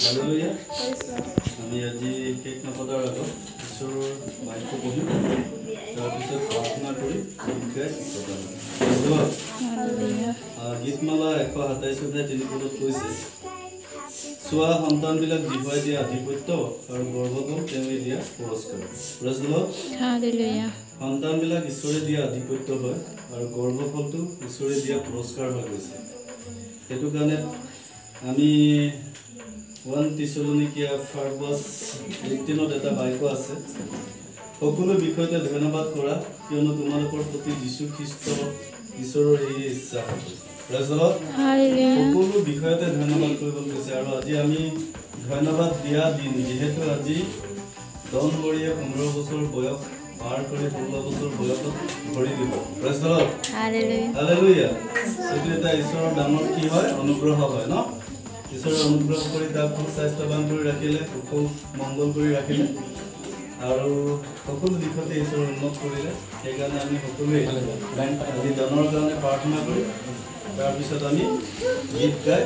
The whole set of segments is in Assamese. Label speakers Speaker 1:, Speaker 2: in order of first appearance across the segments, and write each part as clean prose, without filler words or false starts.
Speaker 1: Hallelujah. আমি আজি কেক নপদাৰ আগত ঈশ্বৰৰ বাক্য পঢ়ি তাৰপিছত প্ৰাৰ্থনা কৰি গীতমালা 127 কৈছে চোৱা সন্তানবিলাক জিহুৱাই দিয়া আধিপত্য আৰু গৰ্ভফল তেওঁৱে দিয়া পুৰস্কাৰ। সন্তানবিলাক ঈশ্বৰে দিয়া আধিপত্য হয় আৰু গৰ্ভফলটো ঈশ্বৰে দিয়া পুৰস্কাৰ হৈ গৈছে। সেইটো কাৰণে আমি 1 Thessalonians 4:18 এটা বাক্য আছে, সকলো বিষয়তে ধন্যবাদ কৰা কিয়নো তোমালোকৰ প্ৰতি যীশু খ্ৰীষ্ট ঈশ্বৰৰ এই ইচ্ছা হৈছে। সকলো বিষয়তে ধন্যবাদ কৰিব কৈছে আৰু আজি আমি ধন্যবাদ দিয়া দিন, যিহেতু আজি ডন বৰিয়ে 15 বছৰ বয়স পাৰ কৰি 16 বছৰ বয়সত ভৰি দিব। হালেলুয়া। সেইটো এটা ঈশ্বৰৰ ডাঙৰ কি হয়, অনুগ্ৰহ হয় ন। ঈশ্বৰে অনুগ্ৰহ কৰি তাক স্বাস্থ্যৱান কৰি ৰাখিলে, কুশল মংগল কৰি ৰাখিলে আৰু সকলো দিশতে ঈশ্বৰে উন্নত কৰিলে। সেইকাৰণে আমি সকলোৱে আজি দানৰ কাৰণে প্ৰাৰ্থনা কৰি তাৰপিছত আমি গীত গাই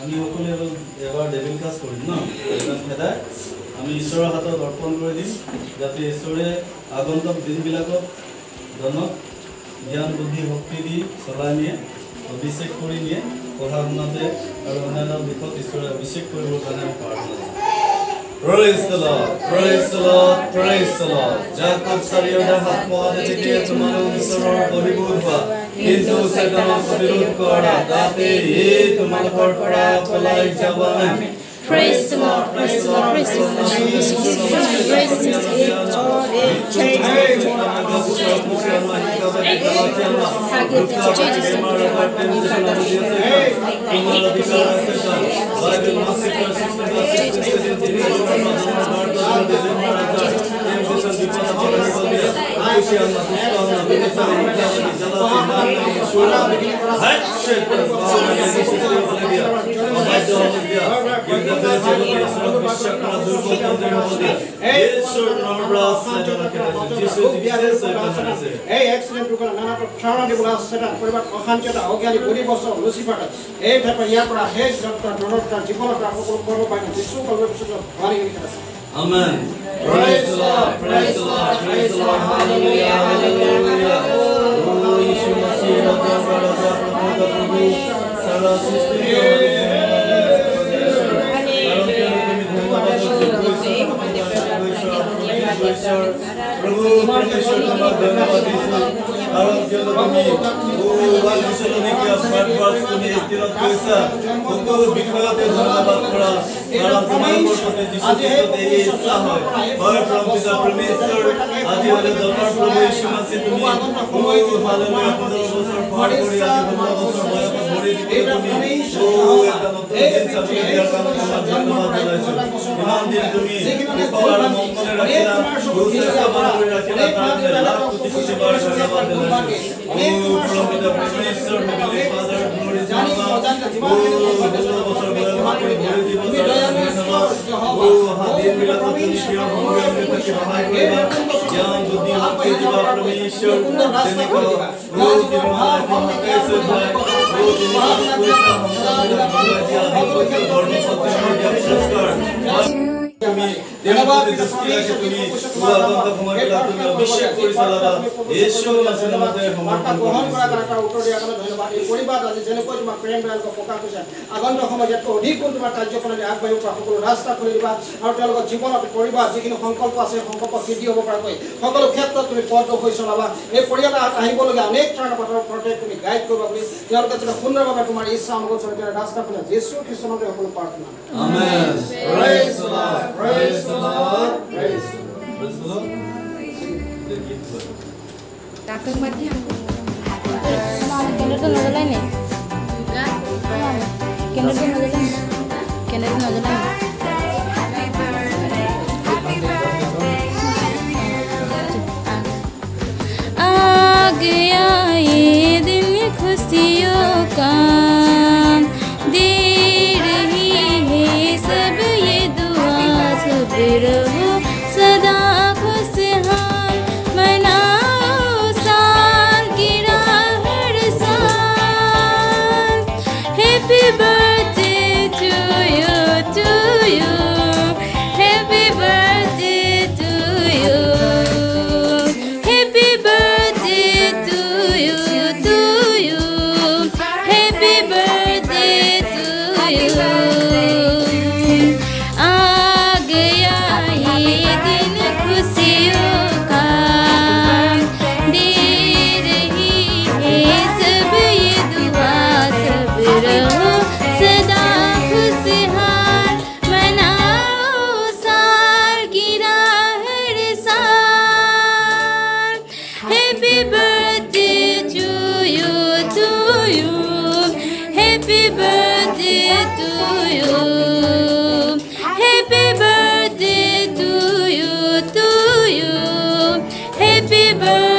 Speaker 1: আমি সকলোৱে এবাৰ ডেভিল ক্লাছ কৰিম ন। সদায় আমি ঈশ্বৰৰ হাতত অৰ্পণ কৰি দিম, যাতে ঈশ্বৰে আগন্তুক দিনবিলাকত জনক জ্ঞান বুদ্ধি শক্তি দি চলাই নিয়ে, অভিষেক কৰি নিয়ে, পঢ়া শুনাতে আৰু অন্যান্য দিশত ঈশ্বৰে অভিষেক কৰিবৰ কাৰণে আমি প্ৰাৰ্থনা কৰোঁ। Praise the Lord, praise the Lord, praise the Lord. Jacob চাৰিওটা হাত পোৱাতে তেতিয়া তোমালোক ঈশ্বৰৰ পৰিবোধ হোৱা, কিন্তু চেতনৰ প্ৰতিৰোধ কৰা, যাতে এই তোমালোকৰ পৰা পলাই যাব নাই।
Speaker 2: Praise the Lord, praise the Lord, praise the Lord, praise the Lord, praise the
Speaker 3: এই এক্সিডেন্ট টোকলা নানা প্ৰথাৰণ দিবলা সেটা পৰিবাৰ অশান্তিতা অজ্ঞানী গৰি বছৰ লুচিফাৰ এই ঠাইৰ ইয়াৰ পৰা হে ডক্টৰ ডক্টৰ জীৱনৰ পৰা সকলো কৰিব পাৰি যিশু কলবৰ পিছত ভাৰি লিখা আছে।
Speaker 1: Amen. Praise the Lord, praise the Lord, praise the Lord. Hallelujah, hallelujah. Oh, Yeshua Masih, Raja Raja Prabhu Prabhu, Sarah Sister. प्रभु परमेश्वर तुम्हारा धन्यवाद यीशु आराध्य तुम्ही ओ वालुशलोनी की स्मार्ट तुम्ही इतिरात पैसा সকলো বিষয়তে ধন্যবাদ কৰা কাৰণ তোমালোকৰ প্ৰতি যীশু খ্ৰীষ্টৰ এই ইচ্ছা হয় প্ৰভু পিতা পৰমেশ্বৰ আজি হলে দলৰ প্ৰভু যীশু মাসি তুমি ও হালেলুয়া 15 বছৰ পাৰ কৰি আজি 15 বছৰ বয়সত ভৰি দিলে তুমি ও এটা নতুন দিন চাবলৈ দিয়াৰ কাৰণে তোমাক ধন্যবাদ জনাইছো। ইমান দিন তুমি সকলোৰে মংগলে ৰাখিলা, সুস্বাস্থ্যৱান কৰি ৰাখিলা, তাৰ কাৰণে লাখ কোটি কোটি বাৰ ধন্যবাদ জনাইছো। ও প্ৰভু পিতা পৰমেশ্বৰ হেভেনলি ফাদাৰ গ্লোৰি তুমি ধন্যবাদ দৃষ্টি ৰাখি তুমি আগন্ত সময়বিলাক তুমি অভিষেক কৰি চলাবা য়েশু নামৰ নামতে সমৰ্পণ
Speaker 3: গ্ৰহণ কৰা তাৰ উত্তৰ দিয়াৰ কাৰণে ধন্যবাদ। এই পৰিবাৰ আজি যেনেকৈ তোমাৰ প্ৰেম দয়ালক প্ৰকাশ কৰিছে আগন্ত সময়ত অধিক কোন তোমাৰ কাৰ্যকলাপে আগবাঢ়িব পৰা সকলো ৰাস্তা খুলি দিবা আৰু তেওঁলোকৰ জীৱনত পৰিবাৰ যিখিনি সংকল্প আছে সংকল্প সিদ্ধি হ'ব পৰাকৈ সকলো ক্ষেত্ৰত তুমি পথ হৈ চলাবা। এই পৰিয়াল আহিবলগীয়া অনেক ধৰণৰ পথৰ প্ৰত্যেক তুমি গাইড কৰিবা বুলি তেওঁলোকে যাতে সুন্দৰভাৱে তোমাৰ ইচ্ছা অনুগত চলিতে ৰাস্তা খুলে যীশু খ্ৰীষ্টৰ নামত সকলো প্ৰাৰ্থনা।
Speaker 1: আমেন। Praise the Lord, praise the Lord, praise the Lord.
Speaker 2: Kakak mati aku. Kena tu nada lain ni. Kena tu nada lain. Kena tu nada lain. आ गया ये दिन खुशियों का, दे रही है सब ये दुआ, सब रहो सदा खुशहाल मना Happy birthday to you, to you. Happy birthday to you. Happy birthday to you, to you. Happy birthday.